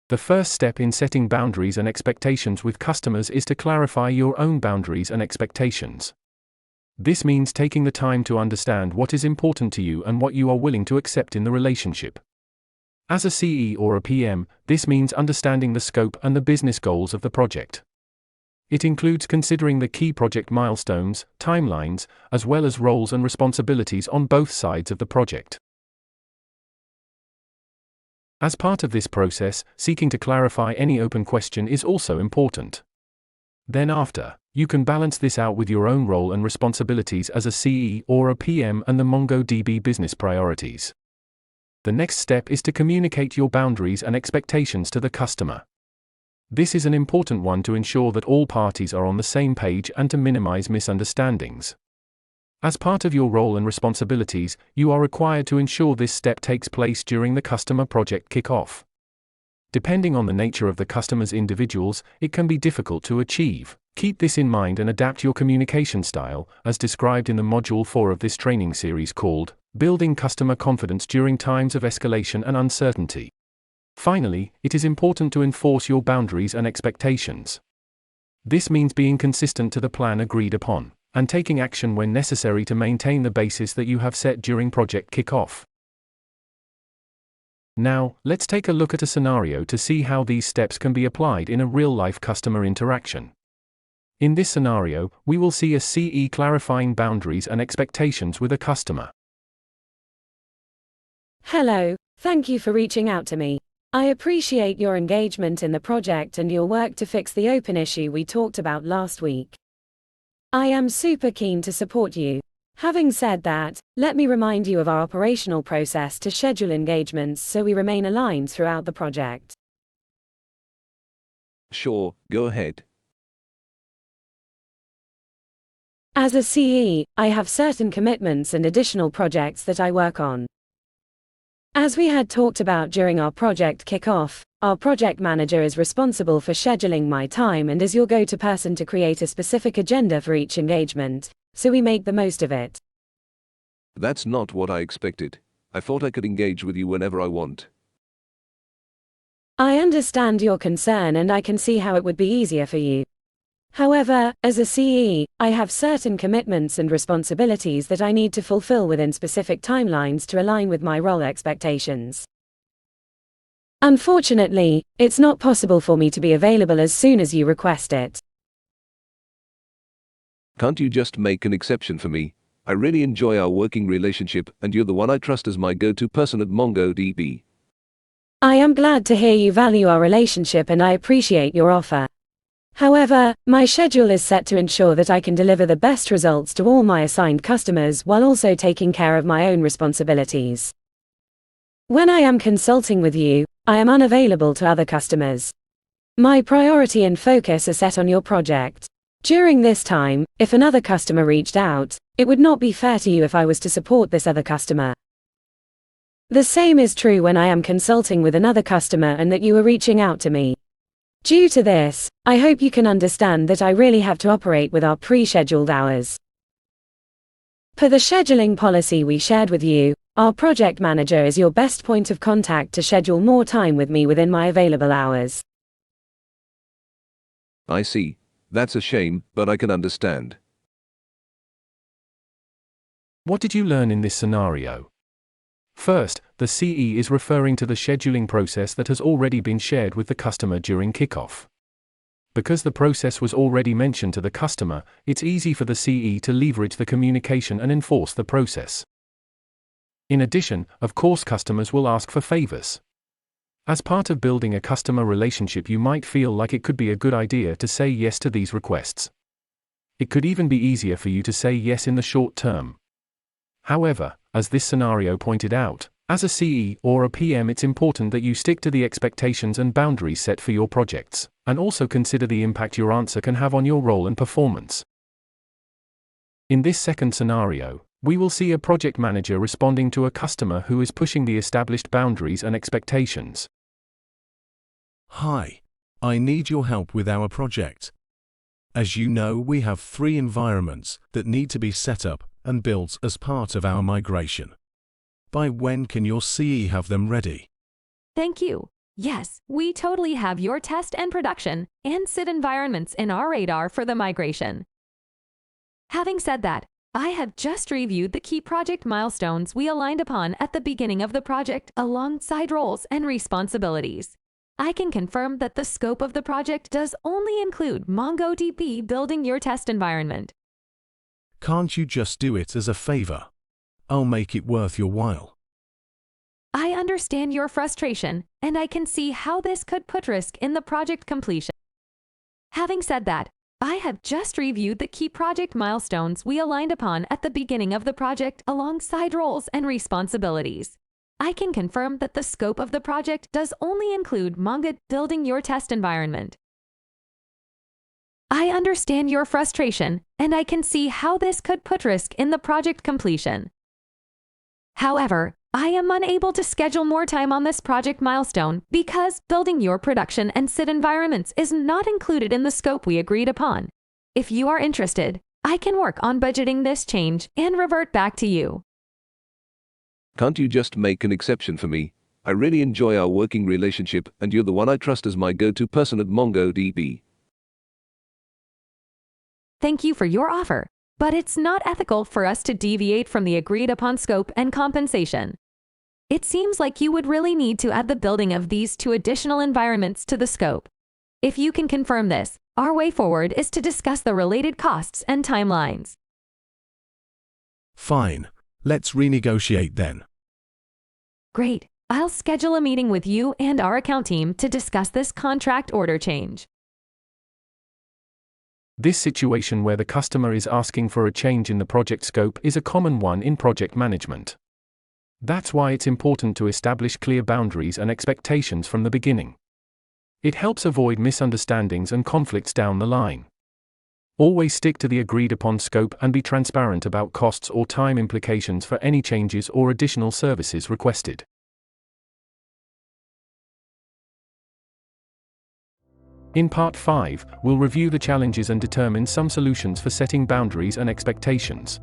The first step in setting boundaries and expectations with customers is to clarify your own boundaries and expectations. This means taking the time to understand what is important to you and what you are willing to accept in the relationship. As a CE or a PM, this means understanding the scope and the business goals of the project. It includes considering the key project milestones, timelines, as well as roles and responsibilities on both sides of the project. As part of this process, seeking to clarify any open question is also important. Then after, you can balance this out with your own role and responsibilities as a CE or a PM and the MongoDB business priorities. The next step is to communicate your boundaries and expectations to the customer. This is an important one to ensure that all parties are on the same page and to minimize misunderstandings. As part of your role and responsibilities, you are required to ensure this step takes place during the customer project kickoff. Depending on the nature of the customer's individuals, it can be difficult to achieve. Keep this in mind and adapt your communication style, as described in the Module 4 of this training series called Building Customer Confidence During Times of Escalation and Uncertainty. Finally, it is important to enforce your boundaries and expectations. This means being consistent to the plan agreed upon, and taking action when necessary to maintain the basis that you have set during project kickoff. Now, let's take a look at a scenario to see how these steps can be applied in a real-life customer interaction. In this scenario, we will see a CE clarifying boundaries and expectations with a customer. Hello, thank you for reaching out to me. I appreciate your engagement in the project and your work to fix the open issue we talked about last week. I am super keen to support you. Having said that, let me remind you of our operational process to schedule engagements so we remain aligned throughout the project. Sure, go ahead. As a CE, I have certain commitments and additional projects that I work on. As we had talked about during our project kickoff, our project manager is responsible for scheduling my time and is your go-to person to create a specific agenda for each engagement, so we make the most of it. That's not what I expected. I thought I could engage with you whenever I want. I understand your concern and I can see how it would be easier for you. However, as a CE, I have certain commitments and responsibilities that I need to fulfill within specific timelines to align with my role expectations. Unfortunately, it's not possible for me to be available as soon as you request it. Can't you just make an exception for me? I really enjoy our working relationship and you're the one I trust as my go-to person at MongoDB. I am glad to hear you value our relationship and I appreciate your offer. However, my schedule is set to ensure that I can deliver the best results to all my assigned customers while also taking care of my own responsibilities. When I am consulting with you, I am unavailable to other customers. My priority and focus are set on your project. During this time, if another customer reached out, it would not be fair to you if I was to support this other customer. The same is true when I am consulting with another customer and that you are reaching out to me. Due to this, I hope you can understand that I really have to operate with our pre-scheduled hours. Per the scheduling policy we shared with you, our project manager is your best point of contact to schedule more time with me within my available hours. I see. That's a shame, but I can understand. What did you learn in this scenario? First, the CE is referring to the scheduling process that has already been shared with the customer during kickoff. Because the process was already mentioned to the customer, it's easy for the CE to leverage the communication and enforce the process. In addition, of course, customers will ask for favors. As part of building a customer relationship, you might feel like it could be a good idea to say yes to these requests. It could even be easier for you to say yes in the short term. However, as this scenario pointed out, as a CE or a PM, it's important that you stick to the expectations and boundaries set for your projects, and also consider the impact your answer can have on your role and performance. In this second scenario, we will see a project manager responding to a customer who is pushing the established boundaries and expectations. Hi, I need your help with our project. As you know, we have 3 environments that need to be set up and built as part of our migration. By when can your CE have them ready? Thank you. Yes, we totally have your test and production and SID environments in our radar for the migration. Having said that, I have just reviewed the key project milestones we aligned upon at the beginning of the project alongside roles and responsibilities. I can confirm that the scope of the project does only include MongoDB building your test environment. Can't you just do it as a favor? I'll make it worth your while. I understand your frustration, and I can see how this could put risk in the project completion. Having said that, I have just reviewed the key project milestones we aligned upon at the beginning of the project alongside roles and responsibilities. I can confirm that the scope of the project does only include Mongo building your test environment. I understand your frustration, and I can see how this could put risk in the project completion. However, I am unable to schedule more time on this project milestone because building your production and SID environments is not included in the scope we agreed upon. If you are interested, I can work on budgeting this change and revert back to you. Can't you just make an exception for me? I really enjoy our working relationship and you're the one I trust as my go-to person at MongoDB. Thank you for your offer, but it's not ethical for us to deviate from the agreed upon scope and compensation. It seems like you would really need to add the building of these two additional environments to the scope. If you can confirm this, our way forward is to discuss the related costs and timelines. Fine, let's renegotiate then. Great. I'll schedule a meeting with you and our account team to discuss this contract order change. This situation where the customer is asking for a change in the project scope is a common one in project management. That's why it's important to establish clear boundaries and expectations from the beginning. It helps avoid misunderstandings and conflicts down the line. Always stick to the agreed upon scope and be transparent about costs or time implications for any changes or additional services requested. In Part 5, we'll review the challenges and determine some solutions for setting boundaries and expectations.